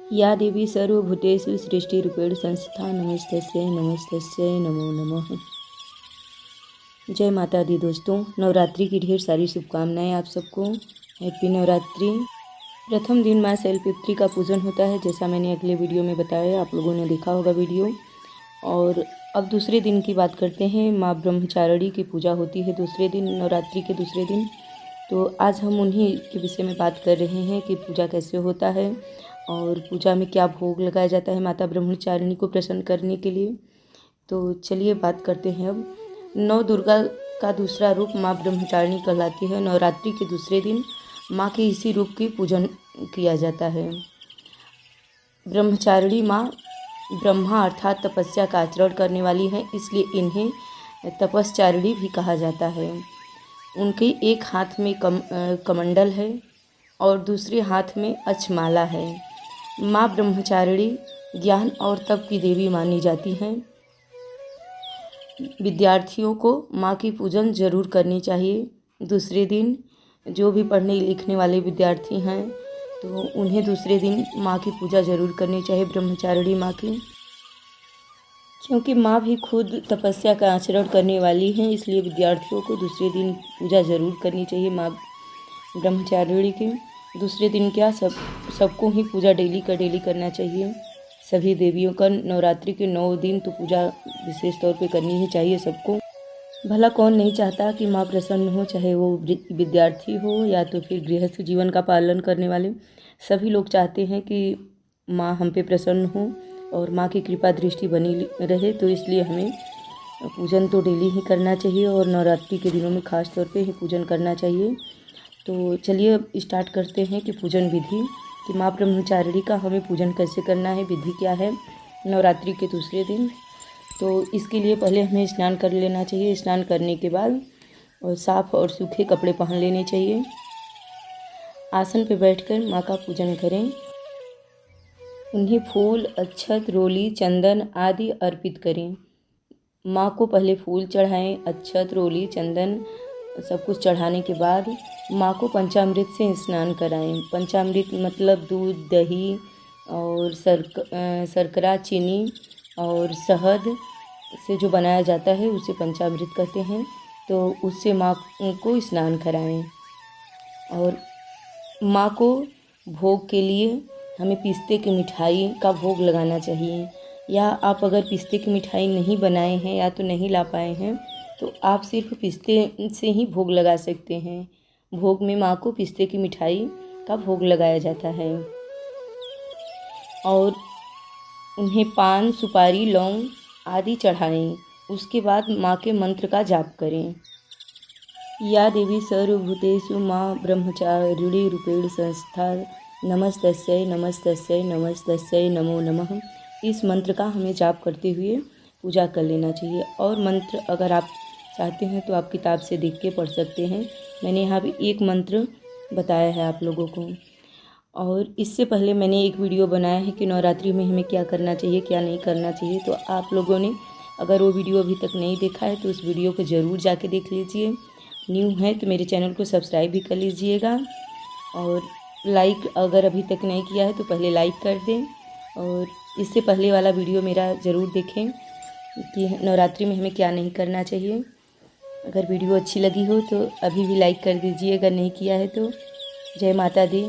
या देवी सर्वभूतेषु सृष्टिरूपेण संस्था नमस्तस्यै नमस्तस्यै नमो नमः। जय माता दी दोस्तों, नवरात्रि की ढेर सारी शुभकामनाएं आप सबको। हैप्पी नवरात्रि। प्रथम दिन माँ शैलपुत्री का पूजन होता है, जैसा मैंने अगले वीडियो में बताया, आप लोगों ने देखा होगा वीडियो। और अब दूसरे दिन की बात करते हैं। माँ ब्रह्मचारिणी की पूजा होती है दूसरे दिन, नवरात्रि के दूसरे दिन। तो आज हम उन्हीं के विषय में बात कर रहे हैं कि पूजा कैसे होता है और पूजा में क्या भोग लगाया जाता है माता ब्रह्मचारिणी को प्रसन्न करने के लिए। तो चलिए बात करते हैं। अब नौ दुर्गा का दूसरा रूप माँ ब्रह्मचारिणी कहलाती है। नवरात्रि के दूसरे दिन माँ के इसी रूप की पूजन किया जाता है। ब्रह्मचारिणी माँ ब्रह्मा अर्थात तपस्या का आचरण करने वाली हैं, इसलिए इन्हें तपस्चारिणी भी कहा जाता है। उनके एक हाथ में कमंडल है और दूसरे हाथ में अक्षमाला है। माँ ब्रह्मचारिणी ज्ञान और तप की देवी मानी जाती हैं। विद्यार्थियों को माँ की पूजन जरूर करनी चाहिए। दूसरे दिन जो भी पढ़ने लिखने वाले विद्यार्थी हैं तो उन्हें दूसरे दिन माँ की पूजा जरूर करनी चाहिए, ब्रह्मचारिणी माँ की। क्योंकि माँ भी खुद तपस्या का आचरण करने वाली हैं, इसलिए विद्यार्थियों को दूसरे दिन पूजा ज़रूर करनी चाहिए माँ ब्रह्मचारिणी की। दूसरे दिन क्या, सबको ही पूजा डेली का डेली करना चाहिए। सभी देवियों का नवरात्रि के 9 दिन तो पूजा विशेष तौर पे करनी ही चाहिए सबको। भला कौन नहीं चाहता कि माँ प्रसन्न हो, चाहे वो विद्यार्थी हो या तो फिर गृहस्थ जीवन का पालन करने वाले। सभी लोग चाहते हैं कि माँ हम पे प्रसन्न हो और माँ की कृपा दृष्टि बनी रहे। तो इसलिए हमें पूजन तो डेली ही करना चाहिए और नवरात्रि के दिनों में खास तौर पे ही पूजन करना चाहिए। तो चलिए अब स्टार्ट करते हैं कि पूजन विधि, कि माँ ब्रह्मचारिणी का हमें पूजन कैसे करना है, विधि क्या है नवरात्रि के दूसरे दिन। तो इसके लिए पहले हमें स्नान कर लेना चाहिए। स्नान करने के बाद और साफ और सूखे कपड़े पहन लेने चाहिए। आसन पर बैठकर माँ का पूजन करें। उन्हें फूल, अक्षत, रोली, चंदन आदि अर्पित करें। माँ को पहले फूल चढ़ाएं, अक्षत, रोली, चंदन सब कुछ चढ़ाने के बाद माँ को पंचामृत से स्नान कराएं। पंचामृत मतलब दूध, दही और शर्करा, चीनी और शहद से जो बनाया जाता है उसे पंचामृत कहते हैं। तो उससे माँ को स्नान कराएं। और माँ को भोग के लिए हमें पिस्ते की मिठाई का भोग लगाना चाहिए। या आप अगर पिस्ते की मिठाई नहीं बनाए हैं या तो नहीं ला पाए हैं तो आप सिर्फ पिस्ते से ही भोग लगा सकते हैं। भोग में माँ को पिस्ते की मिठाई का भोग लगाया जाता है। और उन्हें पान, सुपारी, लौंग आदि चढ़ाएं। उसके बाद माँ के मंत्र का जाप करें। या देवी सर्वभूतेषु माँ ब्रह्मचारिणी रूपेण संस्था नमस्तस्यै नमस्तस्यै नमस्तस्यै नमो नमः। इस मंत्र का हमें जाप करते हुए पूजा कर लेना चाहिए। और मंत्र अगर आप चाहते हैं तो आप किताब से देख के पढ़ सकते हैं। मैंने यहाँ पे एक मंत्र बताया है आप लोगों को। और इससे पहले मैंने एक वीडियो बनाया है कि नवरात्रि में हमें क्या करना चाहिए, क्या नहीं करना चाहिए। तो आप लोगों ने अगर वो वीडियो अभी तक नहीं देखा है तो उस वीडियो को ज़रूर जाके देख लीजिए। न्यू है तो मेरे चैनल को सब्सक्राइब भी कर लीजिएगा। और लाइक अगर अभी तक नहीं किया है तो पहले लाइक कर दें। और इससे पहले वाला वीडियो मेरा ज़रूर देखें कि नवरात्रि में हमें क्या नहीं करना चाहिए। अगर वीडियो अच्छी लगी हो तो अभी भी लाइक कर दीजिए अगर नहीं किया है तो। जय माता दी।